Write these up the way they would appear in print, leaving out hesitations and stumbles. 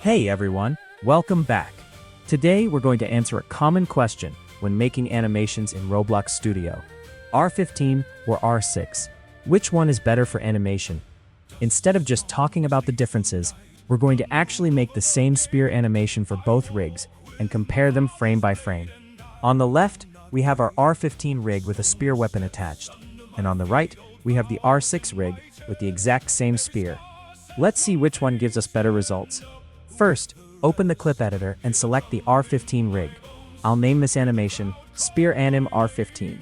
Hey everyone, welcome back. Today we're going to answer a common question when making animations in Roblox Studio. R15 or R6? Which one is better for animation? Instead of just talking about the differences, we're going to actually make the same spear animation for both rigs and compare them frame by frame. On the left, we have our R15 rig with a spear weapon attached, and on the right, we have the R6 rig with the exact same spear. Let's see which one gives us better results. First, open the clip editor and select the R15 rig. I'll name this animation Spear Anim R15.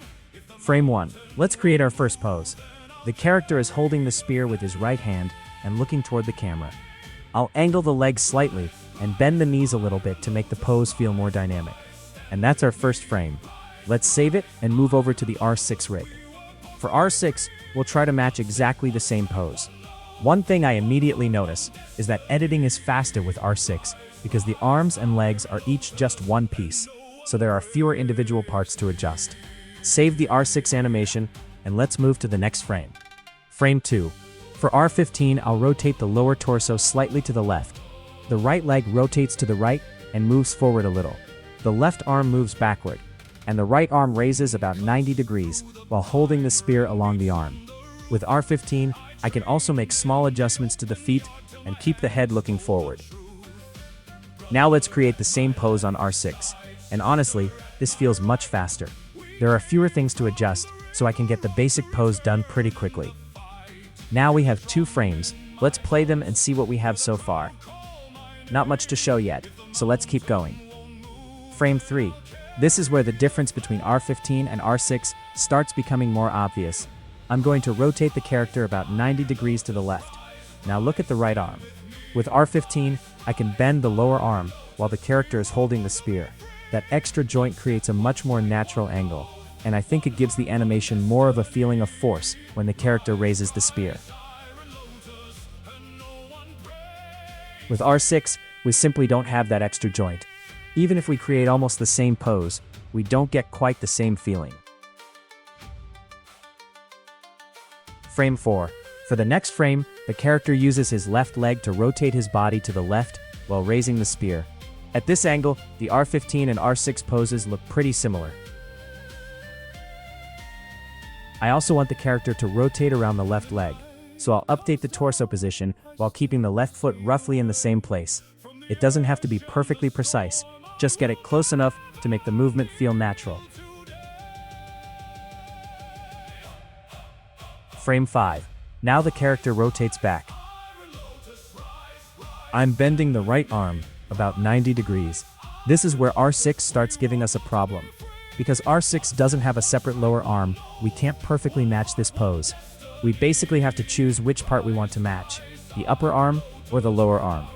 Frame 1. Let's create our first pose. The character is holding the spear with his right hand and looking toward the camera. I'll angle the legs slightly and bend the knees a little bit to make the pose feel more dynamic. And that's our first frame. Let's save it and move over to the R6 rig. For R6, we'll try to match exactly the same pose. One thing I immediately notice is that editing is faster with R6 because the arms and legs are each just one piece, so there are fewer individual parts to adjust. Save the R6 animation and let's move to the next frame. Frame 2. For R15, I'll rotate the lower torso slightly to the left. The right leg rotates to the right and moves forward a little. The left arm moves backward, and the right arm raises about 90 degrees while holding the spear along the arm. With R15, I can also make small adjustments to the feet and keep the head looking forward. Now let's create the same pose on R6, and honestly, this feels much faster. There are fewer things to adjust, so I can get the basic pose done pretty quickly. Now we have 2 frames, let's play them and see what we have so far. Not much to show yet, so let's keep going. Frame 3. This is where the difference between R15 and R6 starts becoming more obvious. I'm going to rotate the character about 90 degrees to the left. Now look at the right arm. With R15, I can bend the lower arm while the character is holding the spear. That extra joint creates a much more natural angle, and I think it gives the animation more of a feeling of force when the character raises the spear. With R6, we simply don't have that extra joint. Even if we create almost the same pose, we don't get quite the same feeling. Frame 4. For the next frame, the character uses his left leg to rotate his body to the left while raising the spear. At this angle, the R15 and R6 poses look pretty similar. I also want the character to rotate around the left leg, so I'll update the torso position while keeping the left foot roughly in the same place. It doesn't have to be perfectly precise, just get it close enough to make the movement feel natural. Frame 5. Now the character rotates back. I'm bending the right arm about 90 degrees. This is where R6 starts giving us a problem. Because R6 doesn't have a separate lower arm, we can't perfectly match this pose. We basically have to choose which part we want to match, the upper arm or the lower arm.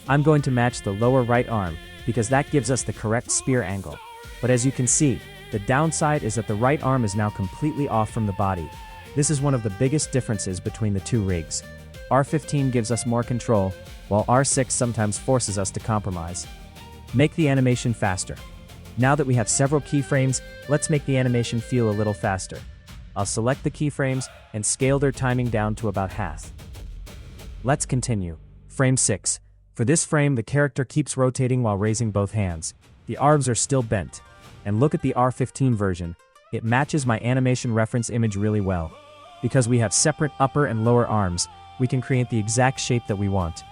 I'm going to match the lower right arm because that gives us the correct spear angle. But as you can see, the downside is that the right arm is now completely off from the body. This is one of the biggest differences between the 2 rigs. R15 gives us more control, while R6 sometimes forces us to compromise. Make the animation faster. Now that we have several keyframes, let's make the animation feel a little faster. I'll select the keyframes and scale their timing down to about half. Let's continue. Frame 6. For this frame, the character keeps rotating while raising both hands. The arms are still bent. And look at the R15 version. It matches my animation reference image really well. Because we have separate upper and lower arms, we can create the exact shape that we want.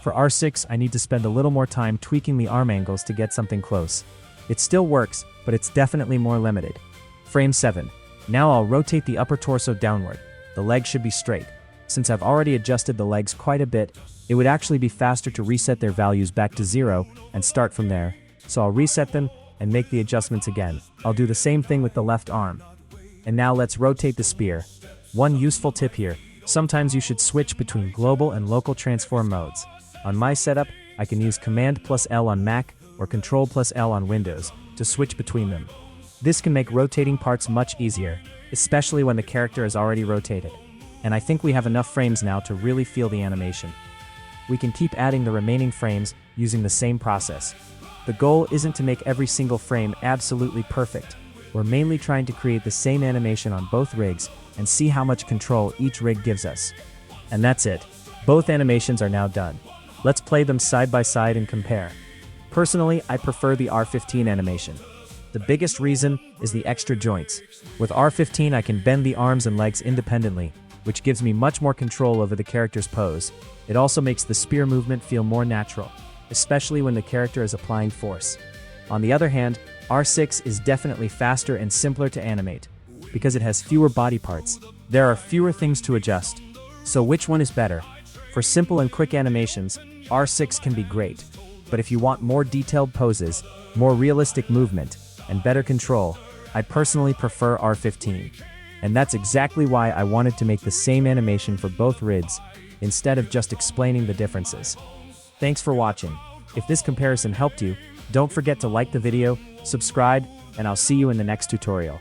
For R6, I need to spend a little more time tweaking the arm angles to get something close. It still works, but it's definitely more limited. Frame 7. Now I'll rotate the upper torso downward. The legs should be straight. Since I've already adjusted the legs quite a bit, it would actually be faster to reset their values back to 0 and start from there. So I'll reset them and make the adjustments again. I'll do the same thing with the left arm. And now let's rotate the spear. One useful tip here, sometimes you should switch between global and local transform modes. On my setup, I can use Command+L on Mac or Control+L on Windows to switch between them. This can make rotating parts much easier, especially when the character is already rotated. And I think we have enough frames now to really feel the animation. We can keep adding the remaining frames using the same process. The goal isn't to make every single frame absolutely perfect. We're mainly trying to create the same animation on both rigs and see how much control each rig gives us. And that's it. Both animations are now done. Let's play them side by side and compare. Personally, I prefer the R15 animation. The biggest reason is the extra joints. With R15, I can bend the arms and legs independently, which gives me much more control over the character's pose. It also makes the spear movement feel more natural, especially when the character is applying force. On the other hand, R6 is definitely faster and simpler to animate, because it has fewer body parts. There are fewer things to adjust. So which one is better? For simple and quick animations, R6 can be great. But if you want more detailed poses, more realistic movement, and better control, I personally prefer R15. And that's exactly why I wanted to make the same animation for both rids, instead of just explaining the differences. Thanks for watching. If this comparison helped you, don't forget to like the video, subscribe, and I'll see you in the next tutorial.